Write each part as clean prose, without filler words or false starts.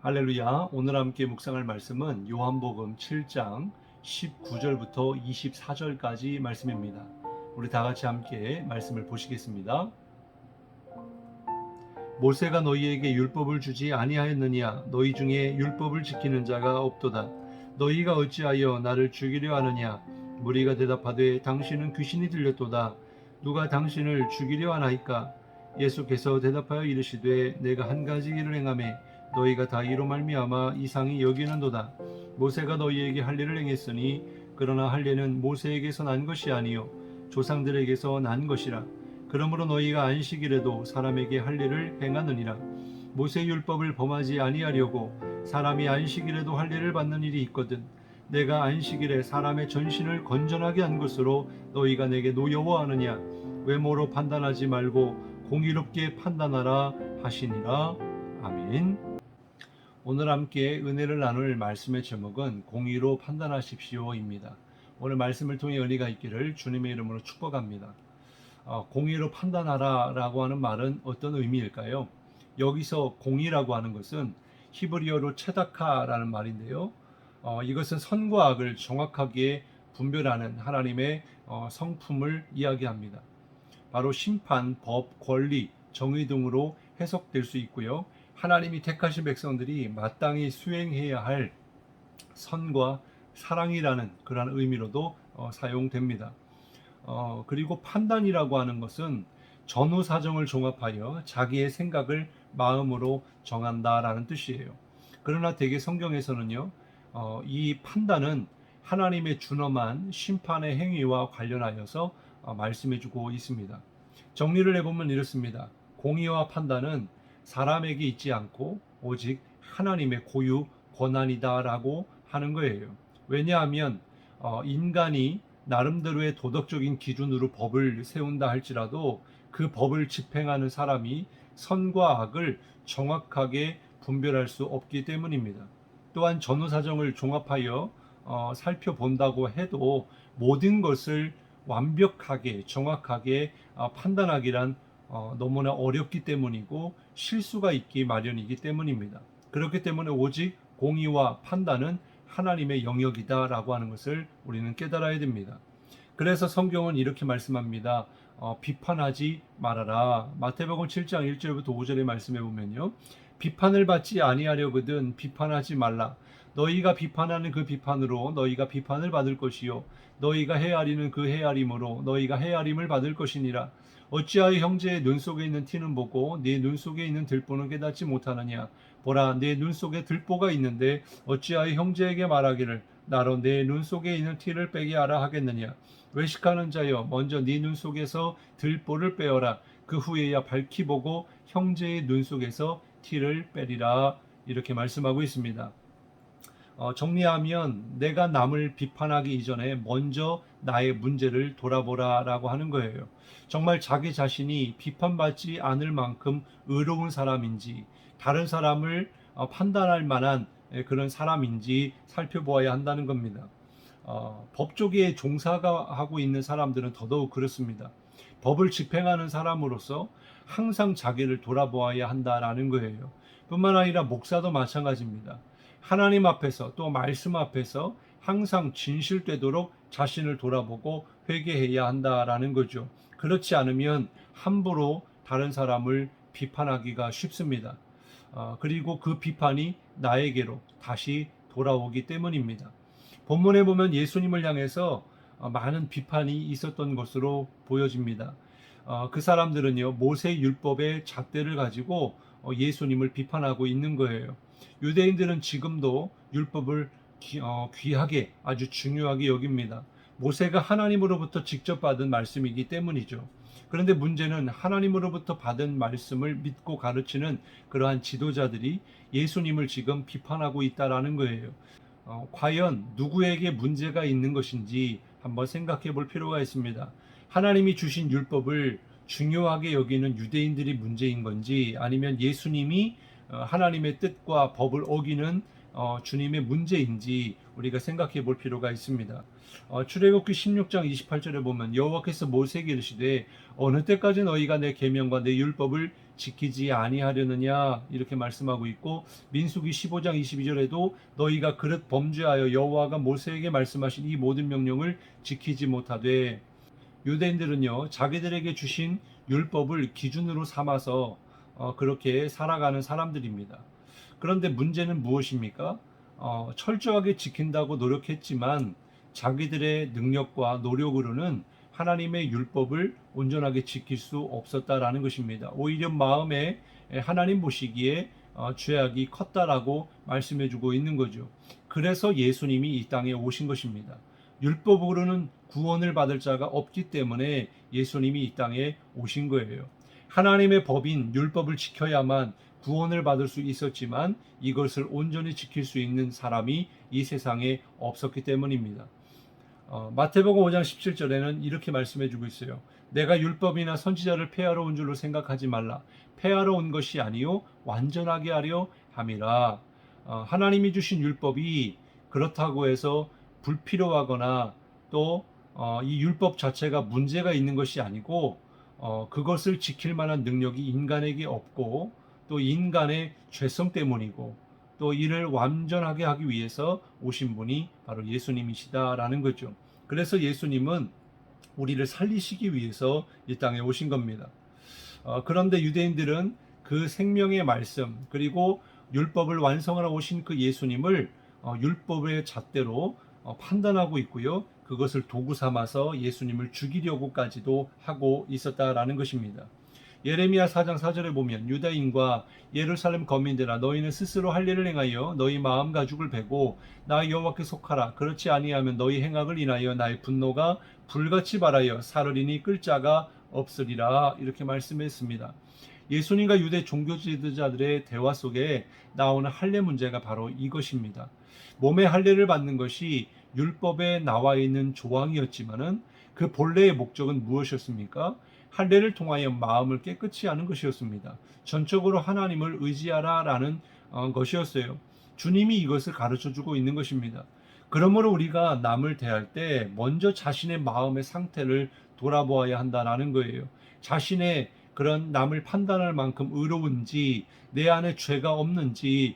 할렐루야. 오늘 함께 묵상할 말씀은 요한복음 7장 19절부터 24절까지 말씀입니다. 우리 다 같이 함께 말씀을 보시겠습니다. 모세가 너희에게 율법을 주지 아니하였느냐? 너희 중에 율법을 지키는 자가 없도다. 너희가 어찌하여 나를 죽이려 하느냐? 무리가 대답하되 당신은 귀신이 들렸도다. 누가 당신을 죽이려 하나이까? 예수께서 대답하여 이르시되 내가 한 가지 일을 행하매 너희가 다 이로 말미암아 이상히 여기는도다. 모세가 너희에게 할 일을 행했으니 그러나 할 일은 모세에게서 난 것이 아니요 조상들에게서 난 것이라. 그러므로 너희가 안식일에도 사람에게 할 일을 행하느니라. 모세 율법을 범하지 아니하려고 사람이 안식일에도 할 일을 받는 일이 있거든. 내가 안식일에 사람의 전신을 건전하게 한 것으로 너희가 내게 노여워하느냐? 외모로 판단하지 말고 공의롭게 판단하라 하시니라. 아멘. 오늘 함께 은혜를 나눌 말씀의 제목은 공의로 판단하십시오입니다. 오늘 말씀을 통해 은혜가 있기를 주님의 이름으로 축복합니다. 공의로 판단하라 라고 하는 말은 어떤 의미일까요? 여기서 공의라고 하는 것은 히브리어로 체다카라는 말인데요. 이것은 선과 악을 정확하게 분별하는 하나님의 성품을 이야기합니다. 바로 심판, 법, 권리, 정의 등으로 해석될 수 있고요. 하나님이 택하신 백성들이 마땅히 수행해야 할 선과 사랑이라는 그러한 의미로도 사용됩니다. 그리고 판단이라고 하는 것은 전후 사정을 종합하여 자기의 생각을 마음으로 정한다라는 뜻이에요. 그러나 대개 성경에서는요, 이 판단은 하나님의 준엄한 심판의 행위와 관련하여서 말씀해주고 있습니다. 정리를 해보면 이렇습니다. 공의와 판단은 사람에게 있지 않고 오직 하나님의 고유 권한이다라고 하는 거예요. 왜냐하면 인간이 나름대로의 도덕적인 기준으로 법을 세운다 할지라도 그 법을 집행하는 사람이 선과 악을 정확하게 분별할 수 없기 때문입니다. 또한 전후 사정을 종합하여 살펴본다고 해도 모든 것을 완벽하게 정확하게 판단하기란 너무나 어렵기 때문이고 실수가 있기 마련이기 때문입니다. 그렇기 때문에 오직 공의와 판단은 하나님의 영역이다라고 하는 것을 우리는 깨달아야 됩니다. 그래서 성경은 이렇게 말씀합니다. 비판하지 말아라. 마태복음 7장 1절부터 5절의 말씀에 보면요. 비판을 받지 아니하려거든 비판하지 말라. 너희가 비판하는 그 비판으로 너희가 비판을 받을 것이요 너희가 헤아리는 그 헤아림으로 너희가 헤아림을 받을 것이니라. 어찌하여 형제의 눈 속에 있는 티는 보고 네 눈 속에 있는 들보는 깨닫지 못하느냐? 보라, 내 눈 속에 들보가 있는데 어찌하여 형제에게 말하기를 나로 내 눈 속에 있는 티를 빼게 하라 하겠느냐? 외식하는 자여, 먼저 네 눈 속에서 들보를 빼어라. 그 후에야 밝히 보고 형제의 눈 속에서 티를 빼리라. 이렇게 말씀하고 있습니다. 정리하면 내가 남을 비판하기 이전에 먼저 나의 문제를 돌아보라라고 하는 거예요. 정말 자기 자신이 비판받지 않을 만큼 의로운 사람인지 다른 사람을 판단할 만한 그런 사람인지 살펴보아야 한다는 겁니다. 법 쪽에 종사하고 있는 사람들은 더더욱 그렇습니다. 법을 집행하는 사람으로서 항상 자기를 돌아보아야 한다라는 거예요. 뿐만 아니라 목사도 마찬가지입니다. 하나님 앞에서 또 말씀 앞에서 항상 진실되도록 자신을 돌아보고 회개해야 한다라는 거죠. 그렇지 않으면 함부로 다른 사람을 비판하기가 쉽습니다. 그리고 그 비판이 나에게로 다시 돌아오기 때문입니다. 본문에 보면 예수님을 향해서 많은 비판이 있었던 것으로 보여집니다. 그 사람들은요, 모세 율법의 잣대를 가지고 예수님을 비판하고 있는 거예요. 유대인들은 지금도 율법을 귀하게 아주 중요하게 여깁니다. 모세가 하나님으로부터 직접 받은 말씀이기 때문이죠. 그런데 문제는 하나님으로부터 받은 말씀을 믿고 가르치는 그러한 지도자들이 예수님을 지금 비판하고 있다라는 거예요. 과연 누구에게 문제가 있는 것인지 한번 생각해 볼 필요가 있습니다. 하나님이 주신 율법을 중요하게 여기는 유대인들이 문제인 건지 아니면 예수님이 하나님의 뜻과 법을 어기는 주님의 문제인지 우리가 생각해 볼 필요가 있습니다. 출애굽기 16장 28절에 보면 여호와께서 모세에게 이르시되 어느 때까지 너희가 내 계명과 내 율법을 지키지 아니하려느냐 이렇게 말씀하고 있고, 민수기 15장 22절에도 너희가 그릇 범죄하여 여호와가 모세에게 말씀하신 이 모든 명령을 지키지 못하되, 유대인들은요 자기들에게 주신 율법을 기준으로 삼아서 그렇게 살아가는 사람들입니다. 그런데 문제는 무엇입니까? 철저하게 지킨다고 노력했지만 자기들의 능력과 노력으로는 하나님의 율법을 온전하게 지킬 수 없었다라는 것입니다. 오히려 마음에 하나님 보시기에 죄악이 컸다라고 말씀해주고 있는 거죠. 그래서 예수님이 이 땅에 오신 것입니다. 율법으로는 구원을 받을 자가 없기 때문에 예수님이 이 땅에 오신 거예요. 하나님의 법인 율법을 지켜야만 구원을 받을 수 있었지만 이것을 온전히 지킬 수 있는 사람이 이 세상에 없었기 때문입니다. 마태복음 5장 17절에는 이렇게 말씀해 주고 있어요. 내가 율법이나 선지자를 폐하러 온 줄로 생각하지 말라. 폐하러 온 것이 아니요 완전하게 하려 함이라. 하나님이 주신 율법이 그렇다고 해서 불필요하거나 또 이 율법 자체가 문제가 있는 것이 아니고 그것을 지킬 만한 능력이 인간에게 없고 또 인간의 죄성 때문이고 또 이를 완전하게 하기 위해서 오신 분이 바로 예수님이시다라는 거죠. 그래서 예수님은 우리를 살리시기 위해서 이 땅에 오신 겁니다. 그런데 유대인들은 그 생명의 말씀 그리고 율법을 완성하러 오신 그 예수님을 율법의 잣대로 판단하고 있고요. 그것을 도구 삼아서 예수님을 죽이려고까지도 하고 있었다라는 것입니다. 예레미야 4장 4절에 보면 유다인과 예루살렘 거민들아 너희는 스스로 할 일을 행하여 너희 마음 가죽을 베고 나 여호와께 속하라. 그렇지 아니하면 너희 행악을 인하여 나의 분노가 불같이 발하여 사르리니 끌 자가 없으리라. 이렇게 말씀했습니다. 예수님과 유대 종교 지도자들의 대화 속에 나오는 할례 문제가 바로 이것입니다. 몸의 할례를 받는 것이 율법에 나와 있는 조항이었지만은 그 본래의 목적은 무엇이었습니까? 할례를 통하여 마음을 깨끗이 하는 것이었습니다. 전적으로 하나님을 의지하라라는 것이었어요. 주님이 이것을 가르쳐주고 있는 것입니다. 그러므로 우리가 남을 대할 때 먼저 자신의 마음의 상태를 돌아보아야 한다는 거예요. 자신의 그런 남을 판단할 만큼 의로운지, 내 안에 죄가 없는지,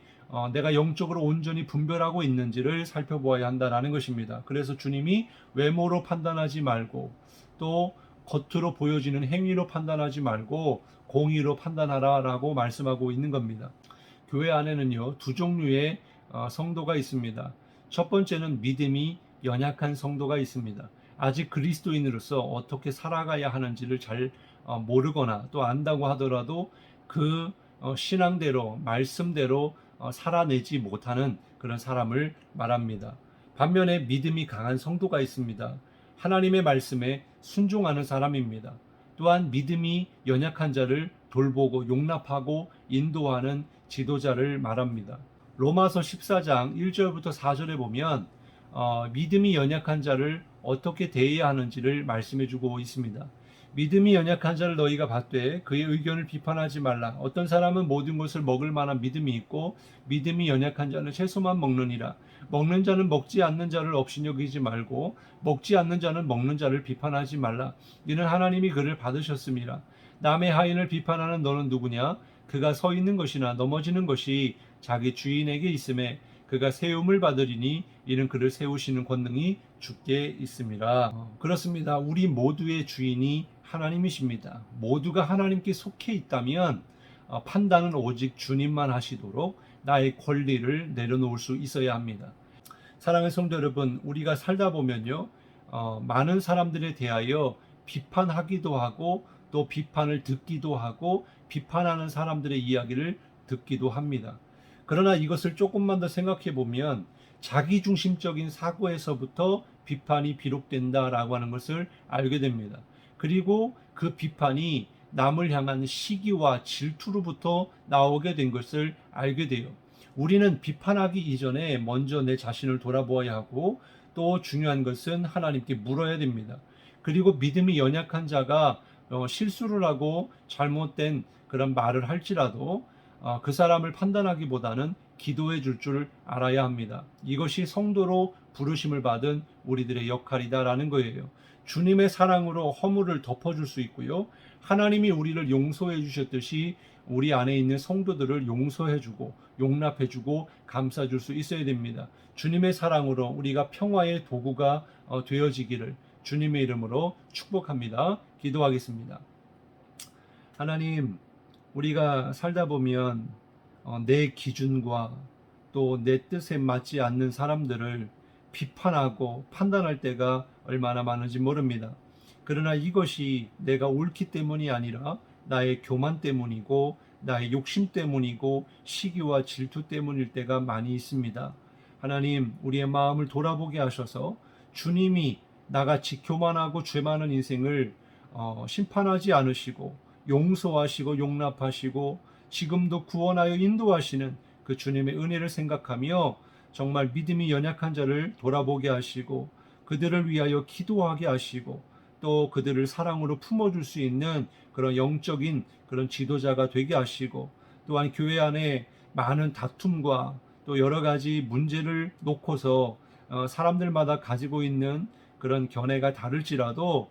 내가 영적으로 온전히 분별하고 있는지를 살펴보아야 한다는 것입니다. 그래서 주님이 외모로 판단하지 말고 또 겉으로 보여지는 행위로 판단하지 말고 공의로 판단하라라고 말씀하고 있는 겁니다. 교회 안에는요 두 종류의 성도가 있습니다. 첫 번째는 믿음이 연약한 성도가 있습니다. 아직 그리스도인으로서 어떻게 살아가야 하는지를 잘 모르거나 또 안다고 하더라도 그 신앙대로 말씀대로 살아내지 못하는 그런 사람을 말합니다. 반면에 믿음이 강한 성도가 있습니다. 하나님의 말씀에 순종하는 사람입니다. 또한 믿음이 연약한 자를 돌보고 용납하고 인도하는 지도자를 말합니다. 로마서 14장 1절부터 4절에 보면 믿음이 연약한 자를 어떻게 대해야 하는지를 말씀해 주고 있습니다. 믿음이 연약한 자를 너희가 받되 그의 의견을 비판하지 말라. 어떤 사람은 모든 것을 먹을 만한 믿음이 있고 믿음이 연약한 자는 채소만 먹느니라. 먹는 자는 먹지 않는 자를 업신여기지 말고 먹지 않는 자는 먹는 자를 비판하지 말라. 이는 하나님이 그를 받으셨음이라. 남의 하인을 비판하는 너는 누구냐? 그가 서 있는 것이나 넘어지는 것이 자기 주인에게 있음에 그가 세움을 받으리니 이는 그를 세우시는 권능이 주께 있음이라. 그렇습니다. 우리 모두의 주인이 하나님이십니다. 모두가 하나님께 속해 있다면 판단은 오직 주님만 하시도록 나의 권리를 내려놓을 수 있어야 합니다. 사랑하는 성도 여러분, 우리가 살다 보면요 많은 사람들에 대하여 비판하기도 하고 또 비판을 듣기도 하고 비판하는 사람들의 이야기를 듣기도 합니다. 그러나 이것을 조금만 더 생각해 보면 자기중심적인 사고에서부터 비판이 비롯된다라고 하는 것을 알게 됩니다. 그리고 그 비판이 남을 향한 시기와 질투로부터 나오게 된 것을 알게 돼요. 우리는 비판하기 이전에 먼저 내 자신을 돌아보아야 하고 또 중요한 것은 하나님께 물어야 됩니다. 그리고 믿음이 연약한 자가 실수를 하고 잘못된 그런 말을 할지라도 그 사람을 판단하기보다는 기도해 줄 줄 알아야 합니다. 이것이 성도로 부르심을 받은 우리들의 역할이다라는 거예요. 주님의 사랑으로 허물을 덮어줄 수 있고요. 하나님이 우리를 용서해 주셨듯이 우리 안에 있는 성도들을 용서해주고 용납해주고 감싸줄 수 있어야 됩니다. 주님의 사랑으로 우리가 평화의 도구가 되어지기를 주님의 이름으로 축복합니다. 기도하겠습니다. 하나님, 우리가 살다 보면 내 기준과 또 내 뜻에 맞지 않는 사람들을 비판하고 판단할 때가 얼마나 많은지 모릅니다. 그러나 이것이 내가 옳기 때문이 아니라 나의 교만 때문이고 나의 욕심 때문이고 시기와 질투 때문일 때가 많이 있습니다. 하나님, 우리의 마음을 돌아보게 하셔서 주님이 나같이 교만하고 죄 많은 인생을 심판하지 않으시고 용서하시고 용납하시고 지금도 구원하여 인도하시는 그 주님의 은혜를 생각하며 정말 믿음이 연약한 자를 돌아보게 하시고 그들을 위하여 기도하게 하시고 또 그들을 사랑으로 품어줄 수 있는 그런 영적인 그런 지도자가 되게 하시고 또한 교회 안에 많은 다툼과 또 여러 가지 문제를 놓고서 사람들마다 가지고 있는 그런 견해가 다를지라도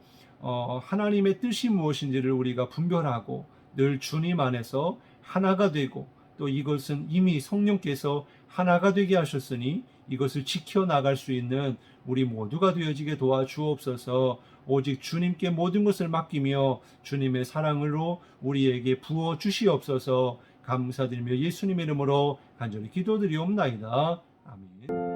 하나님의 뜻이 무엇인지를 우리가 분별하고 늘 주님 안에서 하나가 되고 또 이것은 이미 성령께서 하나가 되게 하셨으니 이것을 지켜나갈 수 있는 우리 모두가 되어지게 도와주옵소서. 오직 주님께 모든 것을 맡기며 주님의 사랑으로 우리에게 부어 주시옵소서. 감사드리며 예수님의 이름으로 간절히 기도드리옵나이다. 아멘.